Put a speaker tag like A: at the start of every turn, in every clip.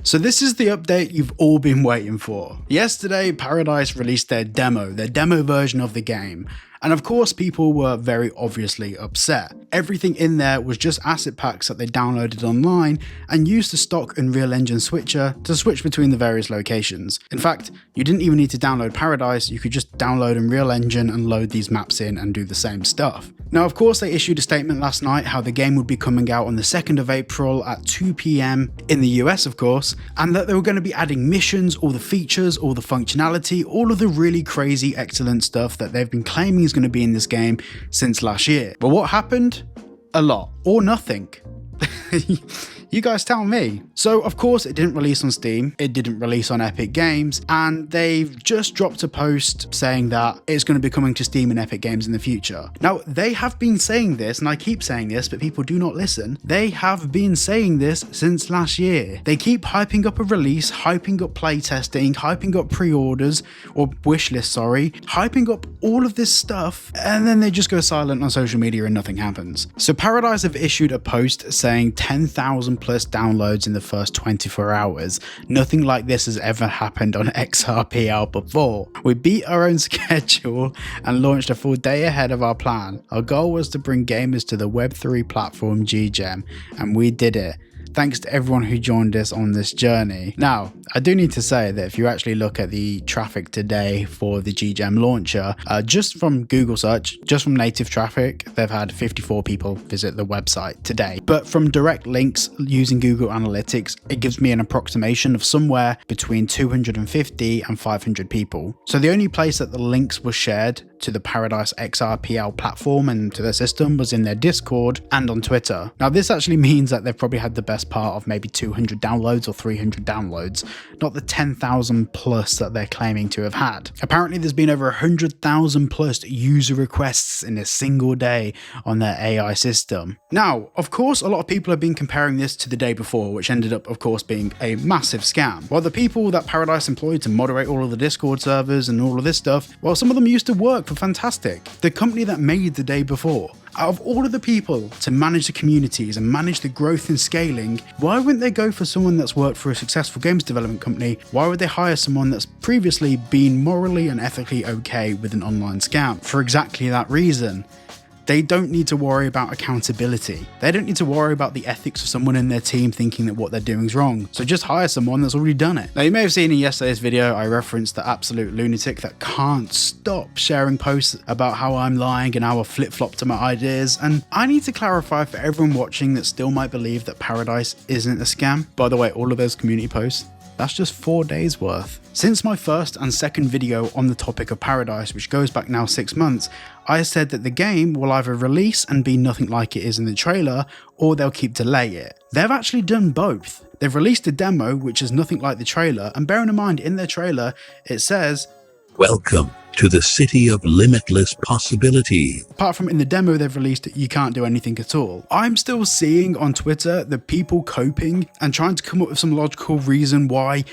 A: So this is the update you've all been waiting for. Yesterday, Paradise released their demo version of the game. And of course, people were very obviously upset. Everything in there was just asset packs that they downloaded online and used the stock Unreal Engine switcher to switch between the various locations. In fact, you didn't even need to download Paradise, you could just download Unreal Engine and load these maps in and do the same stuff. Now, of course, they issued a statement last night how the game would be coming out on the 2nd of April at 2 PM in the US, of course, and that they were going to be adding missions, all the features, all the functionality, all of the really crazy, excellent stuff that they've been claiming is going to be in this game since last year. But what happened? A lot. Or nothing. You guys tell me. So of course it didn't release on Steam, it didn't release on Epic Games, and they've just dropped a post saying that it's going to be coming to Steam and Epic Games in the future. Now they have been saying this, and I keep saying this, but people do not listen. They have been saying this since last year. They keep hyping up a release, hyping up playtesting, hyping up pre-orders, or wishlist, sorry, hyping up all of this stuff, and then they just go silent on social media and nothing happens. So Paradise have issued a post saying 10,000 plus downloads in the first 24 hours. Nothing like this has ever happened on XRPL before. We beat our own schedule and launched a full day ahead of our plan. Our goal was to bring gamers to the Web3 platform GGEM, and we did it. Thanks to everyone who joined us on this journey. Now, I do need to say that if you actually look at the traffic today for the GGEM launcher, just from Google search, just from native traffic, they've had 54 people visit the website today. But from direct links using Google Analytics, it gives me an approximation of somewhere between 250 and 500 people. So the only place that the links were shared to the Paradise XRPL platform and to their system was in their Discord and on Twitter. Now this actually means that they've probably had the best part of maybe 200 downloads or 300 downloads, not the 10,000 plus that they're claiming to have had. Apparently there's been over 100,000 plus user requests in a single day on their AI system. Now, of course, a lot of people have been comparing this to the day before, which ended up, of course, being a massive scam. While the people that Paradise employed to moderate all of the Discord servers and all of this stuff, well, some of them used to work for Fantastic, the company that made the day before. Out of all of the people to manage the communities and manage the growth and scaling, why wouldn't they go for someone that's worked for a successful games development company? Why would they hire someone that's previously been morally and ethically okay with an online scam? For exactly that reason. They don't need to worry about accountability. They don't need to worry about the ethics of someone in their team thinking that what they're doing is wrong. So just hire someone that's already done it. Now you may have seen in yesterday's video, I referenced the absolute lunatic that can't stop sharing posts about how I'm lying and how I flip-flop to my ideas. And I need to clarify for everyone watching that still might believe that Paradise isn't a scam. By the way, all of those community posts, that's just 4 days worth. Since my first and second video on the topic of Paradise, which goes back now 6 months, I said that the game will either release and be nothing like it is in the trailer, or they'll keep delay it. They've actually done both. They've released a demo which is nothing like the trailer, and bearing in mind in their trailer it says,
B: "Welcome to the city of limitless possibility."
A: Apart from in the demo they've released, you can't do anything at all. I'm still seeing on Twitter the people coping and trying to come up with some logical reason why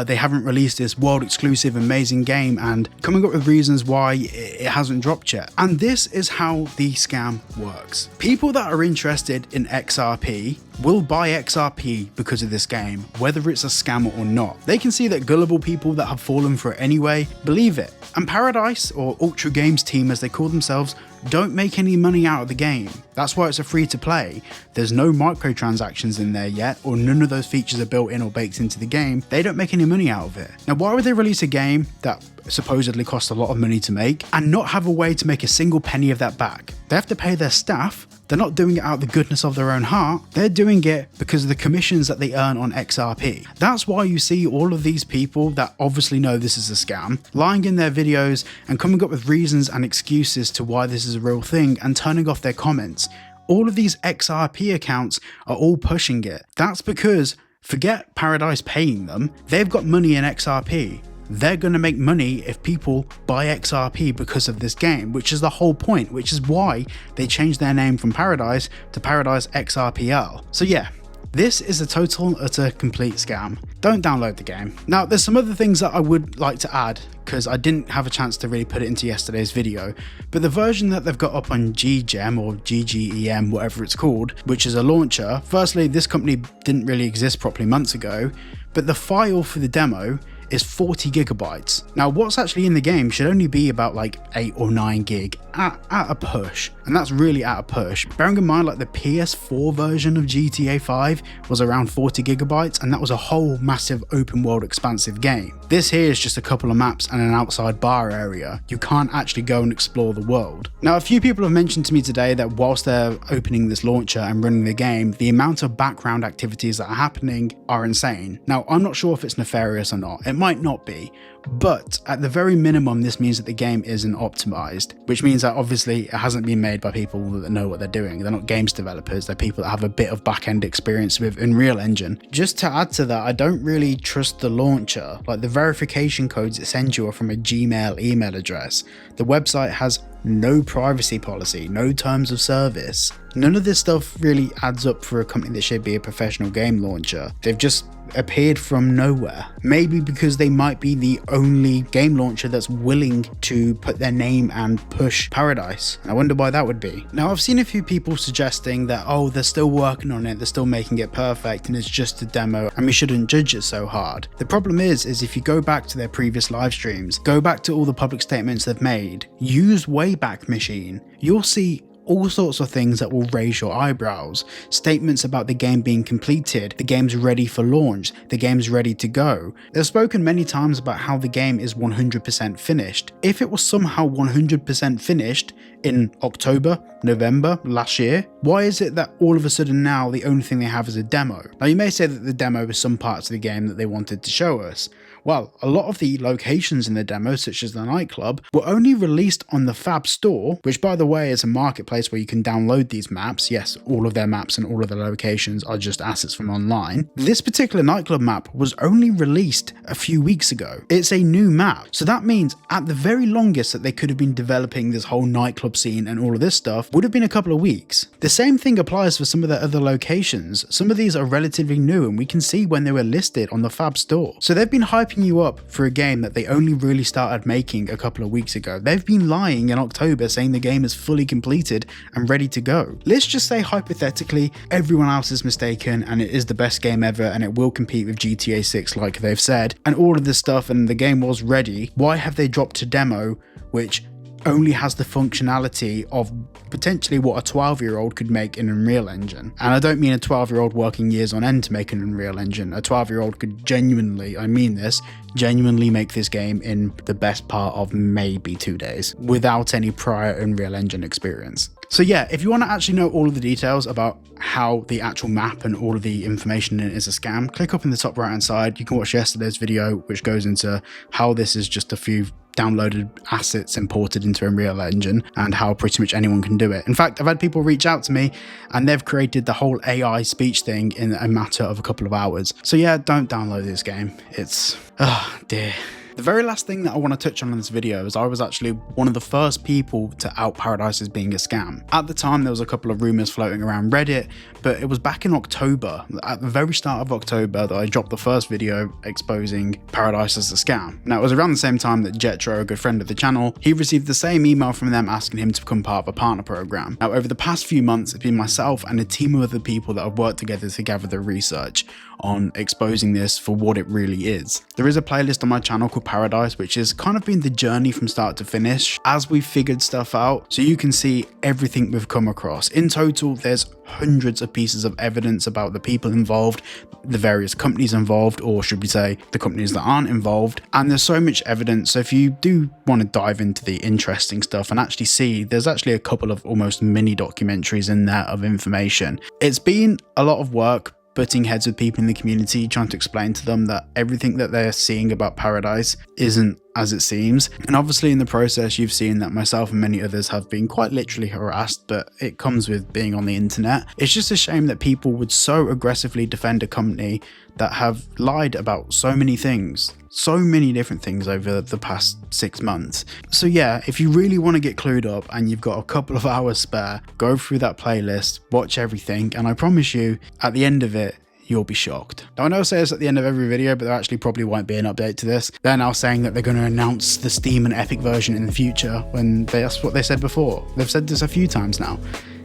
A: they haven't released this world exclusive amazing game and coming up with reasons why it hasn't dropped yet. And this is how the scam works. People that are interested in XRP will buy XRP because of this game, whether it's a scam or not. They can see that gullible people that have fallen for it anyway believe it. And Paradise, or Ultra Games team as they call themselves, don't make any money out of the game. That's why it's a free to play. There's no microtransactions in there yet, or none of those features are built in or baked into the game. They don't make any money out of it. Now, why would they release a game that supposedly costs a lot of money to make and not have a way to make a single penny of that back? They have to pay their staff. They're not doing it out of the goodness of their own heart. They're doing it because of the commissions that they earn on XRP. That's why you see all of these people that obviously know this is a scam, lying in their videos and coming up with reasons and excuses to why this is a real thing and turning off their comments. All of these XRP accounts are all pushing it. That's because, forget Paradise paying them, they've got money in XRP. They're going to make money if people buy XRP because of this game, which is the whole point, which is why they changed their name from Paradise to Paradise XRPL. So yeah, this is a total, utter, complete scam. don't download the game. Now, there's some other things that I would like to add, because I didn't have a chance to really put it into yesterday's video, but the version that they've got up on GGEM or GGEM, whatever it's called, which is a launcher, firstly, this company didn't really exist properly months ago, but the file for the demo is 40 gigabytes. Now, what's actually in the game should only be about like 8 or 9 gig at a push, and that's really at a push. Bearing in mind, like the PS4 version of GTA 5 was around 40 gigabytes, and that was a whole massive open world expansive game. This here is just a couple of maps and an outside bar area. You can't actually go and explore the world. Now, a few people have mentioned to me today that whilst they're opening this launcher and running the game, the amount of background activities that are happening are insane. Now, I'm not sure if it's nefarious or not. It might not be, but at the very minimum, this means that the game isn't optimized, which means that obviously it hasn't been made by people that know what they're doing. They're not games developers, they're people that have a bit of back-end experience with Unreal Engine. Just to add to that, I don't really trust the launcher. Like, the verification codes it sends you are from a Gmail email address. The website has no privacy policy, no terms of service. None of this stuff really adds up for a company that should be a professional game launcher. They've just appeared from nowhere. Maybe because they might be the only game launcher that's willing to put their name and push Paradise. I wonder why that would be. Now, I've seen a few people suggesting that, oh, they're still working on it, they're still making it perfect, and it's just a demo, and we shouldn't judge it so hard. The problem is if you go back to their previous live streams, go back to all the public statements they've made, use Wayback Machine, you'll see all sorts of things that will raise your eyebrows. Statements about the game being completed, the game's ready for launch, the game's ready to go. They've spoken many times about how the game is 100% finished. If it was somehow 100% finished in October, November last year, why is it that all of a sudden now the only thing they have is a demo? Now, you may say that the demo is some parts of the game that they wanted to show us. Well, a lot of the locations in the demo, such as the nightclub, were only released on the Fab store, which, by the way, is a marketplace where you can download these maps. Yes, all of their maps and all of the locations are just assets from online. This particular nightclub map was only released a few weeks ago. It's a new map. So that means at the very longest that they could have been developing this whole nightclub scene and all of this stuff would have been a couple of weeks. The same thing applies for some of the other locations. Some of these are relatively new, and we can see when they were listed on the Fab store. So they've been hyping you up for a game that they only really started making a couple of weeks ago. They've been lying in October saying the game is fully completed and ready to go. Let's just say hypothetically everyone else is mistaken and it is the best game ever and it will compete with GTA 6 like they've said, and all of this stuff, and the game was ready. Why have they dropped a demo which only has the functionality of potentially what a 12-year-old could make in Unreal Engine? And I don't mean a 12-year-old working years on end to make an Unreal Engine. A 12-year-old could genuinely, I mean this, genuinely make this game in the best part of maybe 2 days without any prior Unreal Engine experience. So yeah, if you want to actually know all of the details about how the actual map and all of the information in it is a scam, click up in the top right hand side. You can watch yesterday's video, which goes into how this is just a few downloaded assets imported into Unreal Engine and how pretty much anyone can do it. In fact, I've had people reach out to me and they've created the whole AI speech thing in a matter of a couple of hours. So yeah, don't download this game. It's, oh dear. The very last thing that I want to touch on in this video is I was actually one of the first people to out Paradise as being a scam. At the time, there was a couple of rumors floating around Reddit, but it was back in October, at the very start of October, that I dropped the first video exposing Paradise as a scam. Now, it was around the same time that Jetro, a good friend of the channel, he received the same email from them asking him to become part of a partner program. Now, over the past few months, it's been myself and a team of other people that have worked together to gather the research on exposing this for what it really is. There is a playlist on my channel called Paradise, which has kind of been the journey from start to finish as we've figured stuff out, so you can see everything we've come across. In total, there's hundreds of pieces of evidence about the people involved, the various companies involved, or should we say the companies that aren't involved, and there's so much evidence. So if you do want to dive into the interesting stuff and actually see, there's actually a couple of almost mini documentaries in there of information. It's been a lot of work butting heads with people in the community, trying to explain to them that everything that they're seeing about Paradise isn't as it seems. And obviously in the process, you've seen that myself and many others have been quite literally harassed, but it comes with being on the internet. It's just a shame that people would so aggressively defend a company that have lied about so many things, so many different things over the past 6 months. So yeah, if you really want to get clued up and you've got a couple of hours spare, go through that playlist, watch everything, and I promise you, at the end of it, you'll be shocked. Now, I know I say this at the end of every video, but there actually probably won't be an update to this. They're now saying that they're going to announce the Steam and Epic version in the future, when that's what they said before. They've said this a few times now.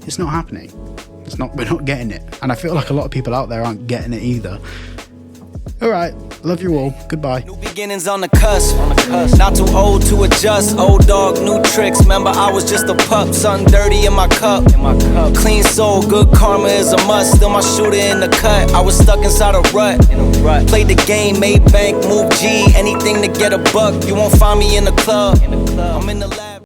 A: It's not happening. We're not getting it. And I feel like a lot of people out there aren't getting it either. Alright, love you all. Goodbye.
C: New beginnings on the cusp. Not too old to adjust. Old dog, new tricks. Remember, I was just a pup. Something dirty in my cup. Clean soul, good karma is a must. Still my shooter in the cut. I was stuck inside a rut. Played the game, made bank, move G. Anything to get a buck. You won't find me in the club. I'm in the lab.